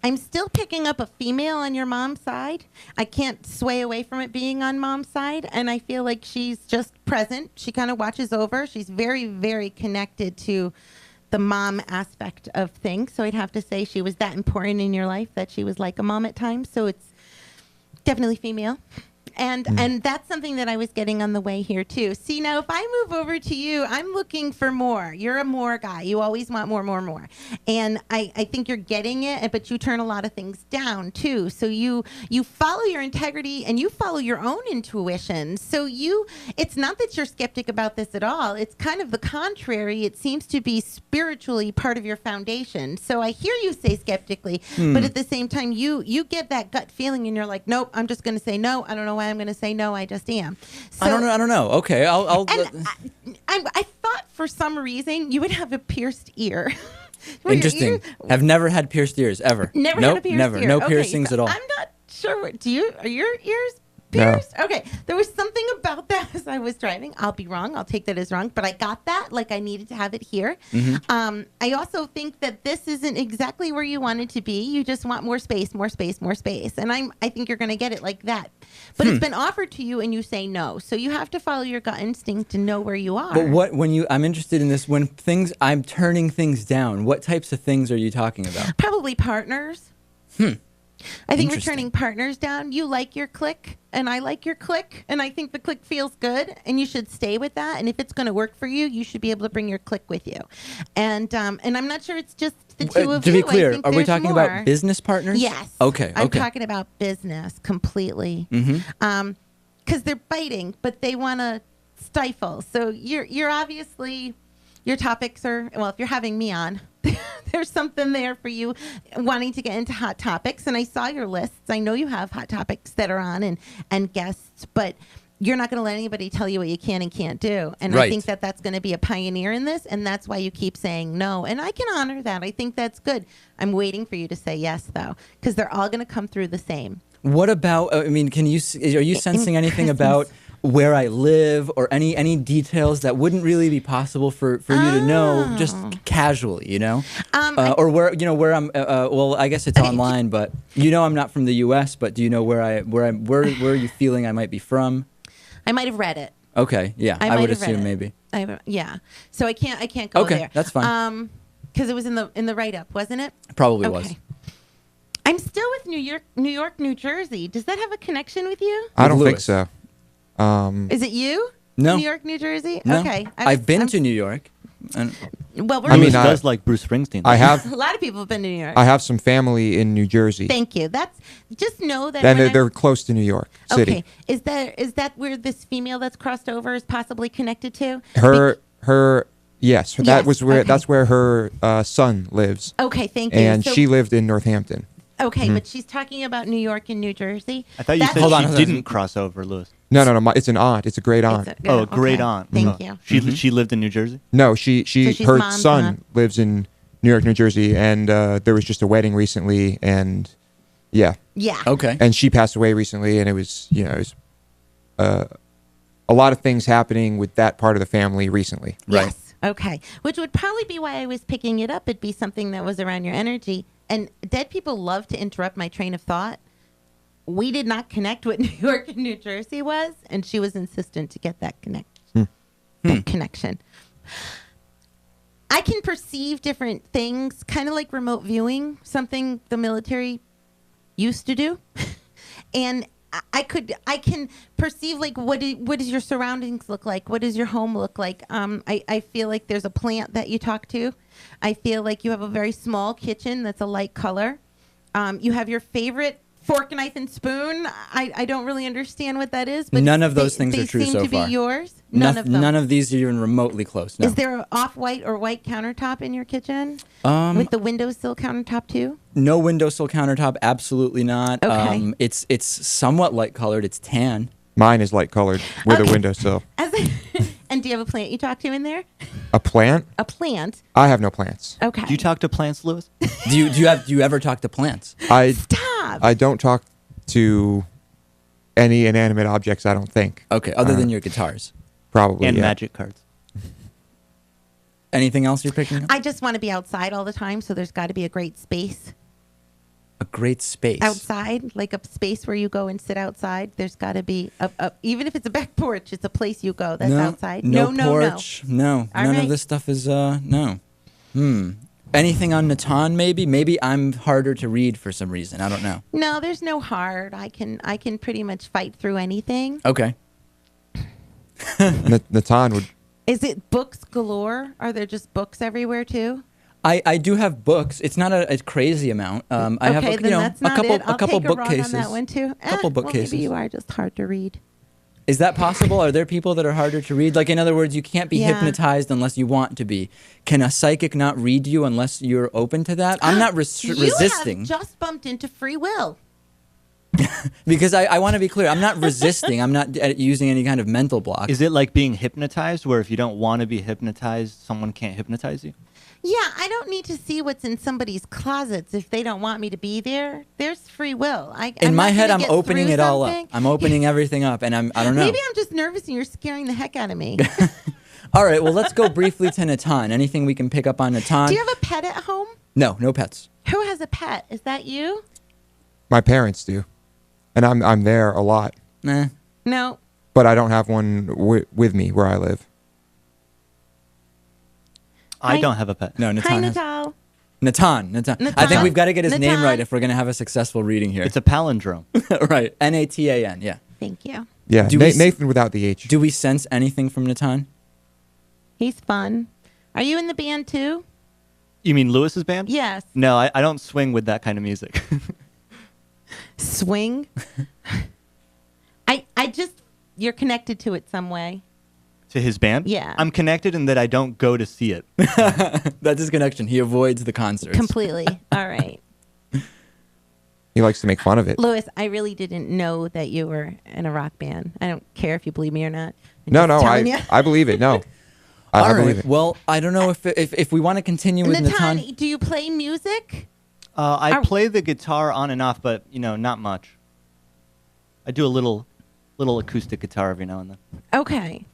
I'm still picking up a female on your mom's side. I can't sway away from it being on mom's side. And I feel like she's just present. She kind of watches over. She's very, very connected to the mom aspect of things. So I'd have to say she was that important in your life that she was like a mom at times. So it's definitely female. And that's something that I was getting on the way here too. See, now if I move over to you, I'm looking for more. You're a more guy. You always want more, more, more. And I think you're getting it, but you turn a lot of things down too. So you follow your integrity and you follow your own intuition. So it's not that you're skeptic about this at all. It's kind of the contrary. It seems to be spiritually part of your foundation. So I hear you say skeptically, but at the same time, you get that gut feeling and you're like, nope, I'm just going to say no. I don't know why I'm going to say no. I just am. So, I don't know. Okay, I'll. I thought for some reason you would have a pierced ear. Interesting. Have never had pierced ears ever. Never had a pierced never. ear. No Okay, piercings so at all. I'm not sure. Are your ears pierced? No. Okay. There was something about that as I was driving. I'll be wrong. I'll take that as wrong. But I got that. Like I needed to have it here. I also think that this isn't exactly where you wanted to be. You just want more space, more space, more space. And I think you're going to get it like that. But it's been offered to you and you say no. So you have to follow your gut instinct to know where you are. But I'm interested in this, I'm turning things down, what types of things are you talking about? Probably partners. I think we're turning partners down. You like your clique, and I like your clique, and I think the clique feels good, and you should stay with that. And if it's going to work for you, you should be able to bring your clique with you. And I'm not sure it's just the two of you. To be clear, I think are we there's talking more. about business partners? Yes. Okay. I'm talking about business completely. Because they're biting, but they want to stifle. So you're obviously, your topics are, well, if you're having me on, there's something there for you wanting to get into hot topics. And I saw your lists. I know you have hot topics that are on and guests, but you're not going to let anybody tell you what you can and can't do. And I think that that's going to be a pioneer in this. And that's why you keep saying no. And I can honor that. I think that's good. I'm waiting for you to say yes, though, because they're all going to come through the same. What about, are you sensing anything about where I live or any details that wouldn't really be possible for you to know just casually, or where I'm, well, I guess it's online, but I'm not from the US, but do you know where are you feeling I might be from? I might have read it. Okay. Yeah. I would assume maybe. Yeah. So I can't go there. Okay. That's fine. Because it was in the write-up, wasn't it? Probably was. I'm still with New York, New Jersey. Does that have a connection with you? I don't think so. Is it you? No. New York, New Jersey? No. Okay. I've been to New York. And well, Lewis does like Bruce Springsteen. I have a lot of people have been to New York. I have some family in New Jersey. Thank you. That's just know that. And they're close to New York City. Okay. Is that where this female that's crossed over is possibly connected to? Yes. That's where her son lives. Okay. Thank you. And she lived in Northampton. Okay, but she's talking about New York and New Jersey. I thought you said she didn't cross over, Lewis. No. It's an aunt. It's a great aunt. A great aunt. Thank you. She lived in New Jersey? No, her son aunt. lives in New York, New Jersey, and there was just a wedding recently, and yeah. Okay. And she passed away recently, and it was a lot of things happening with that part of the family recently. Right. Yes. Okay. Which would probably be why I was picking it up. It'd be something that was around your energy. And dead people love to interrupt my train of thought. We did not connect what New York and New Jersey was, and she was insistent to get that connection. I can perceive different things, kind of like remote viewing, something the military used to do. And I can perceive, like, what does your surroundings look like? What does your home look like? I feel like there's a plant that you talk to. I feel like you have a very small kitchen that's a light color. You have your favorite fork, knife, and spoon. I don't really understand what that is. But none of those things are true so far. They seem to be yours. None of them. None of these are even remotely close. No. Is there an off-white or white countertop in your kitchen? With the windowsill countertop too? No windowsill countertop. Absolutely not. Okay. It's somewhat light colored. It's tan. Mine is light colored with a windowsill. And do you have a plant you talk to in there? A plant? A plant. I have no plants. Okay. Do you talk to plants, Lewis? Do you ever talk to plants? Stop. I don't talk to any inanimate objects, I don't think. Okay, other than your guitars. Probably, and yeah. magic cards. Anything else you're picking up? I just want to be outside all the time, so there's got to be a great space. A great space. Outside, like a space where you go and sit outside. There's got to be even if it's a back porch, it's a place you go. That's outside. No porch. No. All None right. of this stuff is no. Anything on Natan maybe? Maybe I'm harder to read for some reason. I don't know. No, there's no hard. I can pretty much fight through anything. Okay. Natan would. Is it books galore? Are there just books everywhere too? I do have books. It's not a crazy amount. I have then that's not it. I'll a couple take a rod bookcases. on that one too. Couple bookcases. Well, maybe you are just hard to read. Is that possible? Are there people that are harder to read? Like, in other words, you can't be Yeah. hypnotized unless you want to be. Can a psychic not read you unless you're open to that? I'm not resisting. You have just bumped into free will. Because I want to be clear. I'm not resisting. I'm not using any kind of mental block. Is it like being hypnotized, where if you don't want to be hypnotized, someone can't hypnotize you? Yeah, I don't need to see what's in somebody's closets if they don't want me to be there. There's free will. In my head, I'm get opening through it all up. something. I'm opening everything up, and I don't know. Maybe I'm just nervous and you're scaring the heck out of me. All right, well, let's go briefly to Natan. Anything we can pick up on Natan? Do you have a pet at home? No pets. Who has a pet? Is that you? My parents do, and I'm there a lot, Nah. No. but I don't have one with me where I live. I Hi. don't have a pet. No, Hi, Natan has. Natal. Natan. I think we've got to get his name Natan. right if we're going to have a successful reading here. It's a palindrome. Right. Natan, yeah. Thank you. Yeah, Do we s- Nathan without the H. Do we sense anything from Natan? He's fun. Are you in the band too? You mean Lewis's band? Yes. No, I don't swing with that kind of music. Swing. I just you're connected to it some way. To his band? Yeah. I'm connected in that I don't go to see it. That's his connection. He avoids the concerts. Completely. All right. He likes to make fun of it. Louis, I really didn't know that you were in a rock band. I don't care if you believe me or not. I'm No, just telling I you. I believe it. No, I All believe right. it. Well, I don't know if we want to continue with Natan. Natan, do you play music? I Are- play the guitar on and off, but not much. I do a little acoustic guitar every now and then. Okay.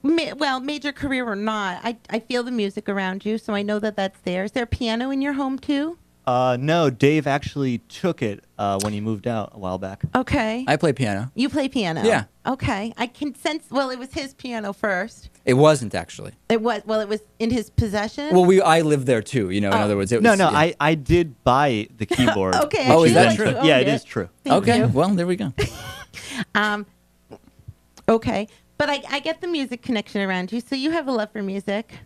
Well, major career or not, I feel the music around you, so I know that that's there. Is there a piano in your home too? No, Dave actually took it when he moved out a while back. Okay. I play piano. You play piano? Yeah. Okay. I can sense. Well, it was his piano first. It wasn't actually. It was. Well, it was in his possession. Well, I lived there too. In other words, it was. No, yeah. I did buy the keyboard. Okay. Oh, I is feel that like true? you owned Yeah, it is true. Thank Okay. you. Well, there we go. Okay. But I get the music connection around you, so you have a love for music.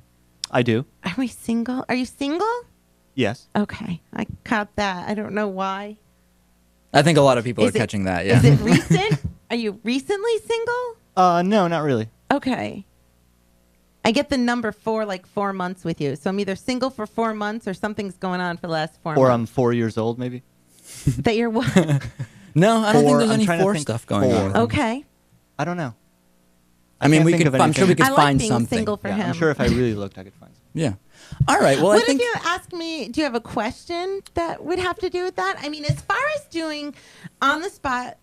I do. Are we single? Are you single? Yes. Okay. I caught that. I don't know why. I think a lot of people Is are it- catching that. Yeah. Is it recent? Are you recently single? No, not really. Okay. I get the number 4, like 4 months with you. So I'm either single for 4 months or something's going on for the last 4 Or months. I'm 4 years old, maybe. That you're what? No, I don't think Four. there's I'm any trying to four think stuff going on. four. Okay. I don't know. I mean, can't we think could. of I'm sure we anything. could I like find being something. single for Yeah, him. I'm sure if I really looked, I could find something. Yeah. All right. Well, What I think. if you ask me, do you have a question that would have to do with that? I mean, as far as doing on the spot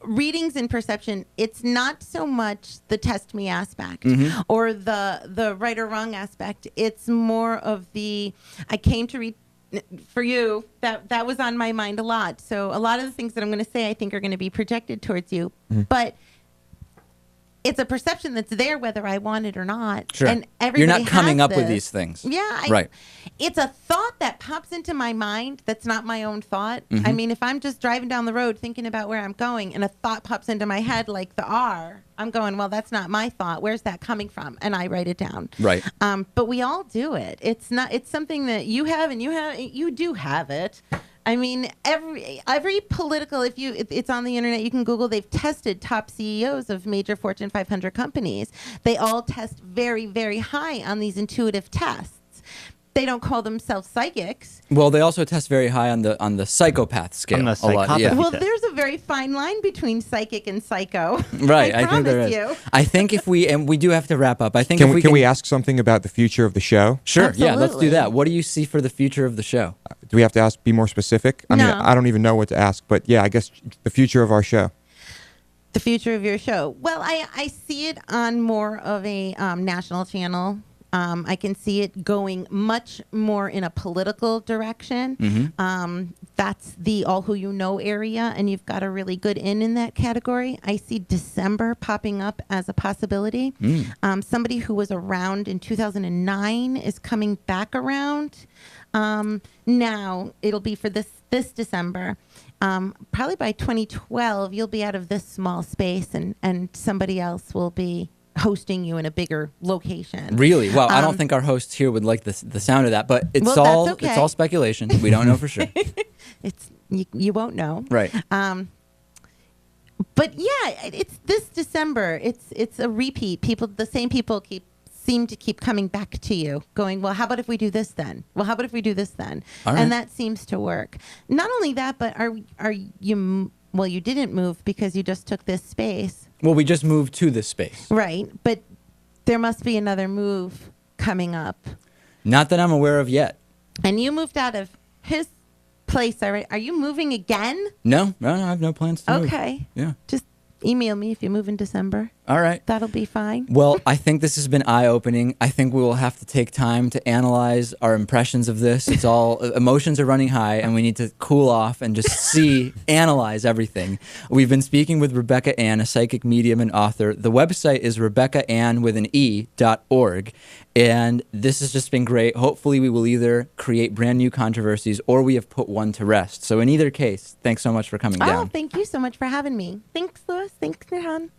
readings and perception, it's not so much the test me aspect Mm-hmm. or the right or wrong aspect. It's more of the I came to read for you. That was on my mind a lot. So a lot of the things that I'm going to say, I think, are going to be projected towards you, but. It's a perception that's there whether I want it or not. Sure. And everybody You're not coming has up with this. these things. Yeah. Right. It's a thought that pops into my mind that's not my own thought. Mm-hmm. I mean, if I'm just driving down the road thinking about where I'm going and a thought pops into my head like the R, I'm going, well, that's not my thought. Where's that coming from? And I write it down. Right. But we all do it. It's something that you have and you do have it. I mean, every political, if it's on the internet, you can Google, they've tested top CEOs of major Fortune 500 companies. They all test very, very high on these intuitive tests. They don't call themselves psychics. Well, they also test very high on the psychopath scale. On the a lot. psychopathy. Yeah. Well, test. there's a very fine line between psychic and psycho. Right. I think there promise is. you. I think if we and we do have to wrap up. I think Can if we ask something about the future of the show? Sure. Yeah. Let's do Absolutely. that. What do you see for the future of the show? Do we have to be more specific? I mean, No. I don't even know what to ask, but yeah, I guess the future of our show. The future of your show. Well, I see it on more of a national channel. I can see it going much more in a political direction. That's the all who you know area, and you've got a really good in that category. I see December popping up as a possibility. Somebody who was around in 2009 is coming back around. Now it'll be for this December. Probably by 2012, you'll be out of this small space, and somebody else will be hosting you in a bigger location. Really? Wow. I don't think our hosts here would like the sound of that, but it's Well, all that's okay. it's all speculation. We don't know for sure. It's you won't know. Right. But yeah, it's this December. It's a repeat. The same people seem to keep coming back to you, going, well, how about if we do this then? Well, how about if we do this then? All right. And that seems to work. Not only that, but are you? Well, you didn't move because you just took this space. Well, we just moved to this space. Right. But there must be another move coming up. Not that I'm aware of yet. And you moved out of his place already. Are you moving again? No, I have no plans to move. Okay. Yeah. Just email me if you move in December. All right. That'll be fine. Well, I think this has been eye-opening. I think we will have to take time to analyze our impressions of this. It's all emotions are running high, and we need to cool off and just analyze everything. We've been speaking with Rebecca Ann, a psychic medium and author. The website is RebeccaAnn.org, and this has just been great. Hopefully, we will either create brand new controversies or we have put one to rest. So in either case, thanks so much for coming down. Oh, thank you so much for having me. Thanks, Louis. Thanks, Nirhan.